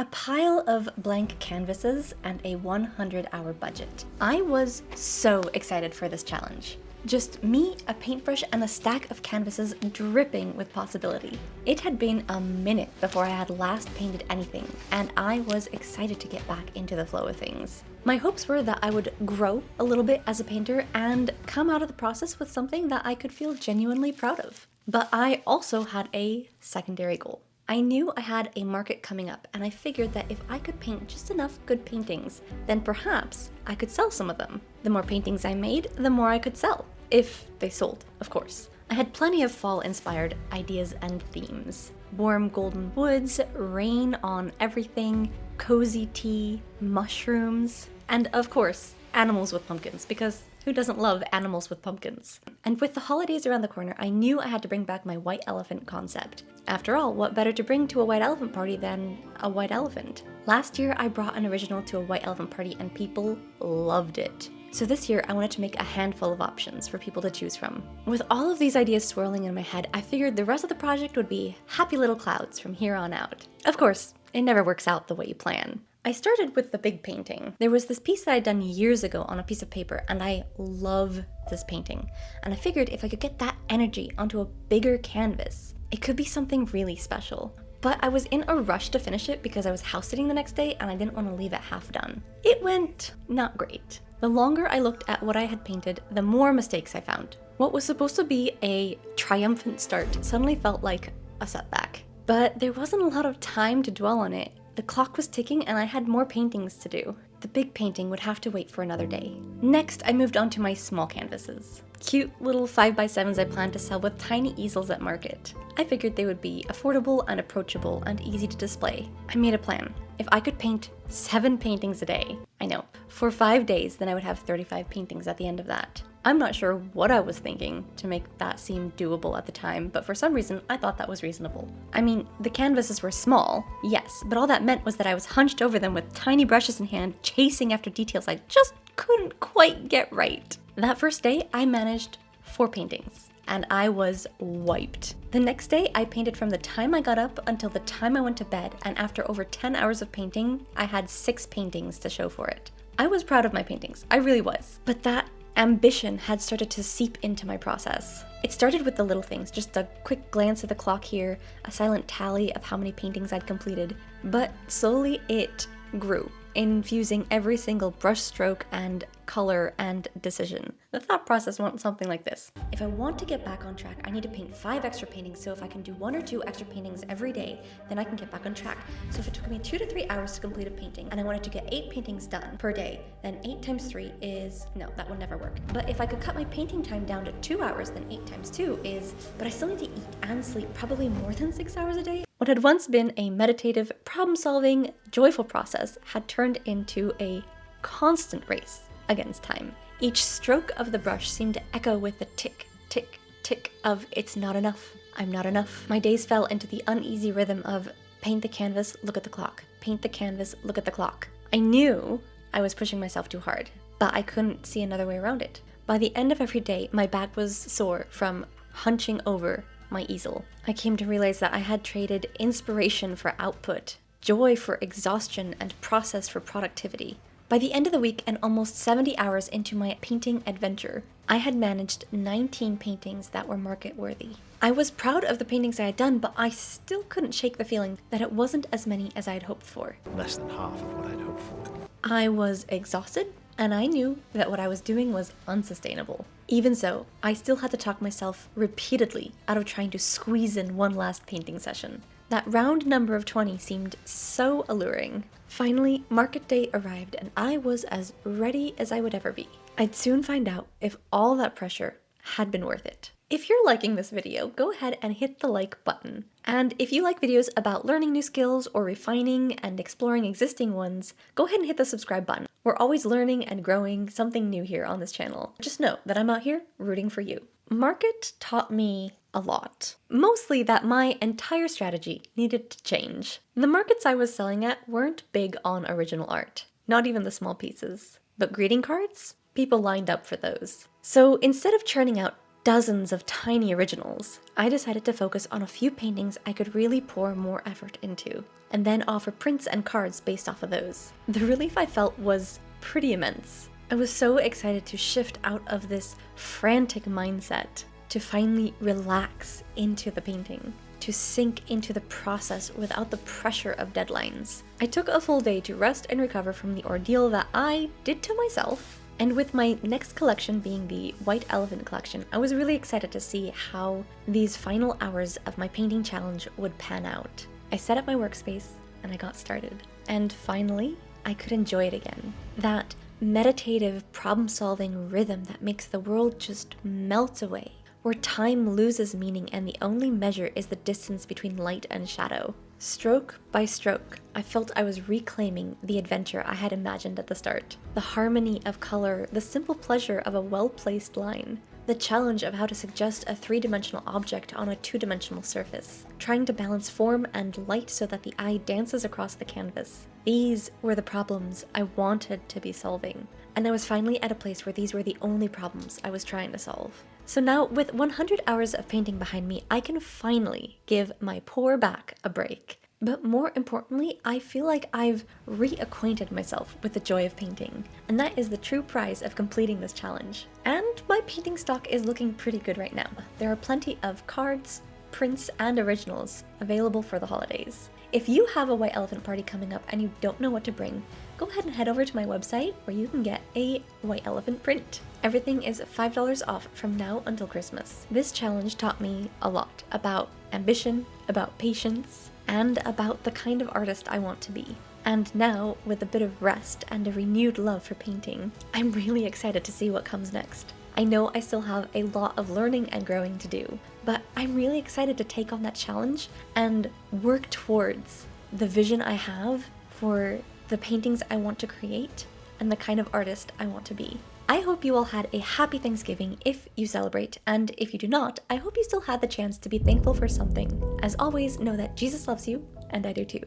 A pile of blank canvases and a 100-hour budget. I was so excited for this challenge. Just me, a paintbrush, and a stack of canvases dripping with possibility. It had been a minute before I had last painted anything, and I was excited to get back into the flow of things. My hopes were that I would grow a little bit as a painter and come out of the process with something that I could feel genuinely proud of. But I also had a secondary goal. I knew I had a market coming up, and I figured that if I could paint just enough good paintings, then perhaps I could sell some of them. The more paintings I made, the more I could sell. If they sold, of course. I had plenty of fall-inspired ideas and themes. Warm golden woods, rain on everything, cozy tea, mushrooms, and of course, animals with pumpkins, because who doesn't love animals with pumpkins? And with the holidays around the corner, I knew I had to bring back my white elephant concept. After all, what better to bring to a white elephant party than a white elephant? Last year, I brought an original to a white elephant party and people loved it. So this year, I wanted to make a handful of options for people to choose from. With all of these ideas swirling in my head, I figured the rest of the project would be happy little clouds from here on out. Of course, it never works out the way you plan. I started with the big painting. There was this piece that I'd done years ago on a piece of paper, and I love this painting. And I figured if I could get that energy onto a bigger canvas, it could be something really special. But I was in a rush to finish it because I was house sitting the next day and I didn't want to leave it half done. It went not great. The longer I looked at what I had painted, the more mistakes I found. What was supposed to be a triumphant start suddenly felt like a setback. But there wasn't a lot of time to dwell on it. The clock was ticking and I had more paintings to do. The big painting would have to wait for another day. Next, I moved on to my small canvases. Cute little 5x7s I planned to sell with tiny easels at market. I figured they would be affordable and approachable and easy to display. I made a plan. If I could paint 7 paintings a day, I know, for 5 days, then I would have 35 paintings at the end of that. I'm not sure what I was thinking to make that seem doable at the time, but for some reason, I thought that was reasonable. I mean, the canvases were small, yes, but all that meant was that I was hunched over them with tiny brushes in hand, chasing after details I just couldn't quite get right. That first day, I managed 4 paintings, and I was wiped. The next day, I painted from the time I got up until the time I went to bed, and after over 10 hours of painting, I had 6 paintings to show for it. I was proud of my paintings, I really was, but that ambition had started to seep into my process. It started with the little things, just a quick glance at the clock here, a silent tally of how many paintings I'd completed, but slowly it grew, infusing every single brush stroke and color and decision. The thought process went something like this. If I want to get back on track, I need to paint 5 extra paintings, so if I can do 1 or 2 extra paintings every day, then I can get back on track. So if it took me 2 to 3 hours to complete a painting, and I wanted to get 8 paintings done per day, then 8 times 3 is, no, that would never work. But if I could cut my painting time down to 2 hours, then 8 times 2 is, but I still need to eat and sleep probably more than 6 hours a day. What had once been a meditative, problem-solving, joyful process had turned into a constant race against time. Each stroke of the brush seemed to echo with the tick, tick, tick of it's not enough, I'm not enough. My days fell into the uneasy rhythm of paint the canvas, look at the clock, paint the canvas, look at the clock. I knew I was pushing myself too hard, but I couldn't see another way around it. By the end of every day, my back was sore from hunching over my easel. I came to realize that I had traded inspiration for output, joy for exhaustion, and process for productivity. By the end of the week and almost 70 hours into my painting adventure, I had managed 19 paintings that were market worthy. I was proud of the paintings I had done, but I still couldn't shake the feeling that it wasn't as many as I had hoped for. Less than half of what I'd hoped for. I was exhausted, and I knew that what I was doing was unsustainable. Even so, I still had to talk myself repeatedly out of trying to squeeze in one last painting session. That round number of 20 seemed so alluring. Finally, market day arrived and I was as ready as I would ever be. I'd soon find out if all that pressure had been worth it. If you're liking this video, go ahead and hit the like button. And if you like videos about learning new skills or refining and exploring existing ones, go ahead and hit the subscribe button. We're always learning and growing something new here on this channel. Just know that I'm out here rooting for you. Market taught me a lot. Mostly that my entire strategy needed to change. The markets I was selling at weren't big on original art, not even the small pieces. But greeting cards? People lined up for those. So instead of churning out dozens of tiny originals, I decided to focus on a few paintings I could really pour more effort into, and then offer prints and cards based off of those. The relief I felt was pretty immense. I was so excited to shift out of this frantic mindset, to finally relax into the painting, to sink into the process without the pressure of deadlines. I took a full day to rest and recover from the ordeal that I did to myself. And with my next collection being the White Elephant collection, I was really excited to see how these final hours of my painting challenge would pan out. I set up my workspace and I got started. And finally, I could enjoy it again. That meditative problem-solving rhythm that makes the world just melt away, where time loses meaning and the only measure is the distance between light and shadow. Stroke by stroke, I felt I was reclaiming the adventure I had imagined at the start. The harmony of color, the simple pleasure of a well-placed line, the challenge of how to suggest a three-dimensional object on a two-dimensional surface, trying to balance form and light so that the eye dances across the canvas. These were the problems I wanted to be solving, and I was finally at a place where these were the only problems I was trying to solve. So now, with 100 hours of painting behind me, I can finally give my poor back a break. But more importantly, I feel like I've reacquainted myself with the joy of painting, and that is the true prize of completing this challenge. And my painting stock is looking pretty good right now. There are plenty of cards, prints, and originals available for the holidays. If you have a White Elephant party coming up and you don't know what to bring, go ahead and head over to my website where you can get a White Elephant print. Everything is $5 off from now until Christmas. This challenge taught me a lot about ambition, about patience, and about the kind of artist I want to be. And now, with a bit of rest and a renewed love for painting, I'm really excited to see what comes next. I know I still have a lot of learning and growing to do, but I'm really excited to take on that challenge and work towards the vision I have for the paintings I want to create and the kind of artist I want to be. I hope you all had a happy Thanksgiving if you celebrate, and if you do not, I hope you still had the chance to be thankful for something. As always, know that Jesus loves you, and I do too.